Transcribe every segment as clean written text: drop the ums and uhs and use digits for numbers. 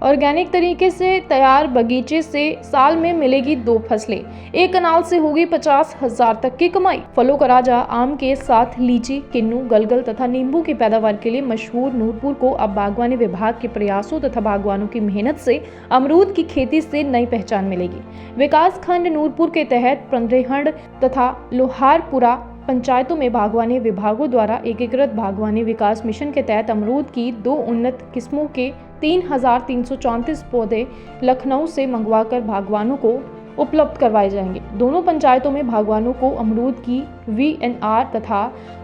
Organic तरीके से तैयार बगीचे से साल में मिलेगी 2 फसलें। एक कनाल से होगी 50,000 तक की कमाई। फलों का राजा आम के साथ लीची, किन्नू, गलगल तथा नींबू की पैदावार के लिए मशहूर नूरपुर को अब बागवानी विभाग के प्रयासों तथा बागवानों की मेहनत से अमरूद की खेती से नई पहचान मिलेगी। विकास खंड नूरपुर के तहत पंद्रेहड़ तथा लोहारपुरा पंचायतों में बागवानी विभागों द्वारा एकीकृत बागवानी विकास मिशन के तहत अमरूद की 2 उन्नत किस्मों के 3,334 पौधे लखनऊ से मंगवाकर बागवानों को उपलब्ध करवाए जाएंगे। दोनों पंचायतों में बागवानों को अमरूद की VNR तथा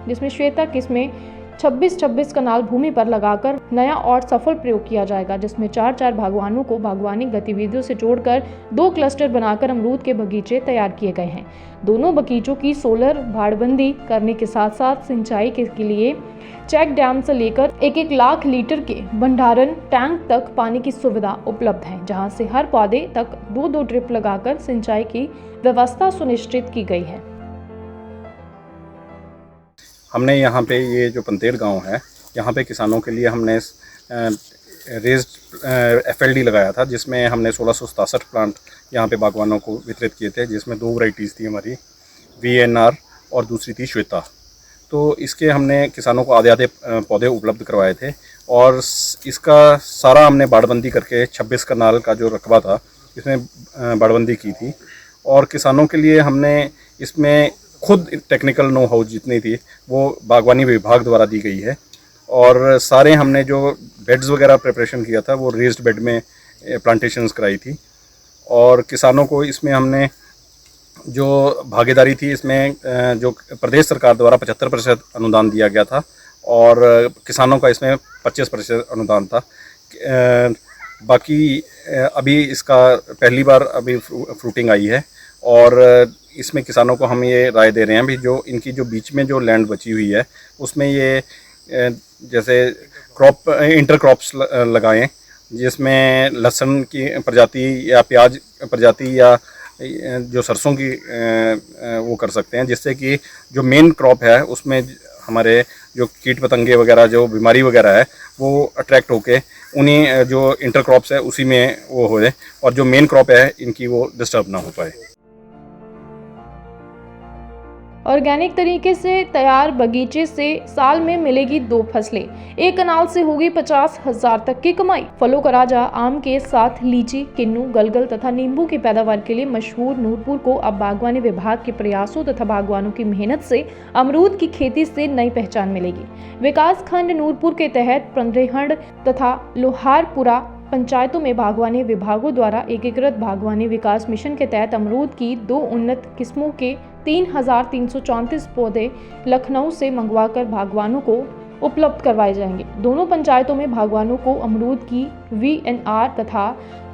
जिसमें श्वेता किस्में 26-26 कनाल भूमि पर लगाकर नया और सफल प्रयोग किया जाएगा, जिसमें 4-4 बागवानों को बागवानी गतिविधियों से जोड़कर 2 क्लस्टर बनाकर अमरूद के बगीचे तैयार किए गए हैं। दोनों बगीचों की सोलर बाड़बंदी करने के साथ साथ सिंचाई के लिए चेक डैम से लेकर 1-1 लाख लीटर के भंडारण टैंक तक पानी की सुविधा उपलब्ध है, जहां से हर पौधे तक 2-2 ड्रिप लगाकर सिंचाई की व्यवस्था सुनिश्चित की गई है। हमने यहाँ पे ये जो पंतेर गांव है, यहाँ पे किसानों के लिए हमने रेज्ड FLD लगाया था, जिसमें हमने 1667 प्लांट यहाँ पे बागवानों को वितरित किए थे, जिसमें 2 वैरायटीज़ थी हमारी, VNR और दूसरी थी श्वेता। तो इसके हमने किसानों को आधे पौधे उपलब्ध करवाए थे और इसका सारा हमने बाड़बंदी करके 26 कनाल का जो रकबा था इसमें बाड़बंदी की थी। और किसानों के लिए हमने इसमें खुद टेक्निकल नो हाउ जितनी थी वो बागवानी विभाग द्वारा दी गई है। और सारे हमने जो बेड्स वगैरह प्रिपरेशन किया था वो रेज्ड बेड में प्लांटेशंस कराई थी। और किसानों को इसमें हमने जो भागीदारी थी, इसमें जो प्रदेश सरकार द्वारा 75% अनुदान दिया गया था और किसानों का इसमें 25% अनुदान था। बाकी अभी इसका पहली बार अभी फ्रूटिंग आई है और इसमें किसानों को हम ये राय दे रहे हैं भी जो इनकी जो बीच में जो लैंड बची हुई है उसमें ये जैसे इंटर क्रॉप्स लगाएं, जिसमें लहसुन की प्रजाति या प्याज प्रजाति या जो सरसों की वो कर सकते हैं, जिससे कि जो मेन क्रॉप है उसमें हमारे जो कीट पतंगे वगैरह जो बीमारी वगैरह है वो अट्रैक्ट होके उन्हीं जो इंटर क्रॉप्स है उसी में वो हो जाए और जो मेन क्रॉप है इनकी वो डिस्टर्ब ना हो पाए। ऑर्गेनिक तरीके से तैयार बगीचे से साल में मिलेगी 2 फसलें। एक कनाल से होगी 50,000 तक की कमाई। फलों का राजा आम के साथ लीची, किन्नू, गलगल तथा नींबू की पैदावार के लिए मशहूर नूरपुर को अब बागवानी विभाग के प्रयासों तथा बागवानों की मेहनत से अमरूद की खेती से नई पहचान मिलेगी। विकास खंड नूरपुर के तहत पंद्रेहड़ तथा लोहारपुरा पंचायतों में बागवानी विभागों द्वारा एकीकृत बागवानी विकास मिशन के तहत अमरूद की 2 उन्नत किस्मों के 3,334 पौधे लखनऊ से मंगवाकर बागवानों को उपलब्ध करवाए जाएंगे। दोनों पंचायतों में बागवानों को अमरूद की VNR तथा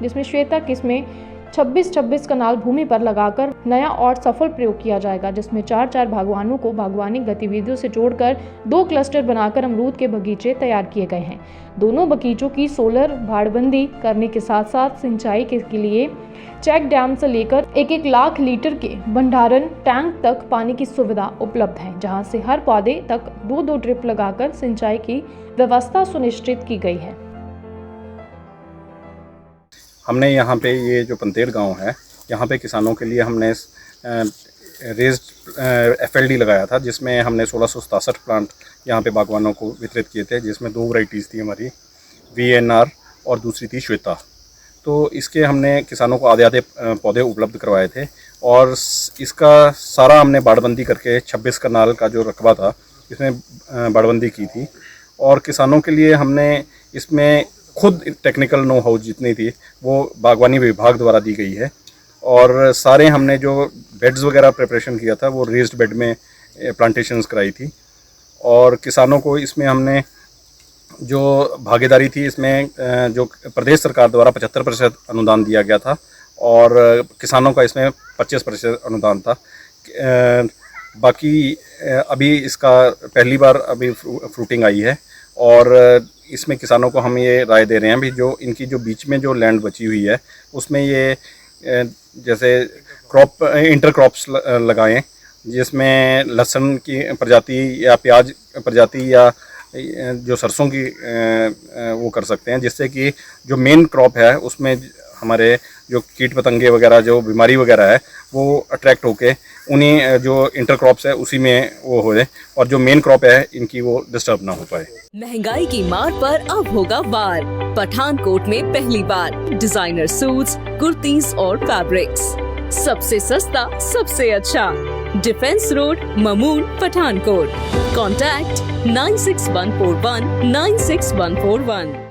जिसमें श्वेता किस्में 26-26 कनाल भूमि पर लगाकर नया और सफल प्रयोग किया जाएगा, जिसमें 4-4 बागवानों को बागवानी गतिविधियों से जोड़कर 2 क्लस्टर बनाकर अमरूद के बगीचे तैयार किए गए हैं। दोनों बगीचों की सोलर बाड़बंदी करने के साथ साथ सिंचाई के लिए चेक डैम से लेकर 1-1 लाख लीटर के भंडारण टैंक तक पानी की सुविधा उपलब्ध है, जहां से हर पौधे तक 2-2 ड्रिप लगाकर सिंचाई की व्यवस्था सुनिश्चित की गई है। हमने यहाँ पे ये जो पंतेर गांव है, यहाँ पे किसानों के लिए हमने रेज्ड FLD लगाया था, जिसमें हमने 1667 प्लांट यहाँ पे बागवानों को वितरित किए थे, जिसमें 2 वैरायटीज़ थी हमारी, VNR और दूसरी थी श्वेता। तो इसके हमने किसानों को आधे पौधे उपलब्ध करवाए थे और इसका सारा हमने बाड़बंदी करके 26 कनाल का जो रकबा था इसमें बाड़बंदी की थी। और किसानों के लिए हमने इसमें खुद टेक्निकल नो हाउ जितनी थी वो बागवानी विभाग द्वारा दी गई है। और सारे हमने जो बेड्स वगैरह प्रिपरेशन किया था वो रेज्ड बेड में प्लांटेशंस कराई थी। और किसानों को इसमें हमने जो भागीदारी थी, इसमें जो प्रदेश सरकार द्वारा 75% अनुदान दिया गया था और किसानों का इसमें 25% अनुदान था। बाकी अभी इसका पहली बार अभी फ्रूटिंग आई है और इसमें किसानों को हम ये राय दे रहे हैं भी जो इनकी जो बीच में जो लैंड बची हुई है उसमें ये जैसे इंटर क्रॉप्स लगाएं, जिसमें लहसुन की प्रजाति या प्याज प्रजाति या जो सरसों की वो कर सकते हैं, जिससे कि जो मेन क्रॉप है उसमें हमारे जो कीट पतंगे वगैरह जो बीमारी वगैरह है वो अट्रैक्ट होके उन्हीं जो इंटर क्रॉप्स है उसी में वो हो जाए और जो मेन क्रॉप है इनकी वो डिस्टर्ब ना हो पाए। महंगाई की मार पर अब होगा वार। पठानकोट में पहली बार डिजाइनर सूट्स, कुर्तीज और फैब्रिक्स, सबसे सस्ता सबसे अच्छा। Defence road, Mamun, Pathankot. Contact 9614196141।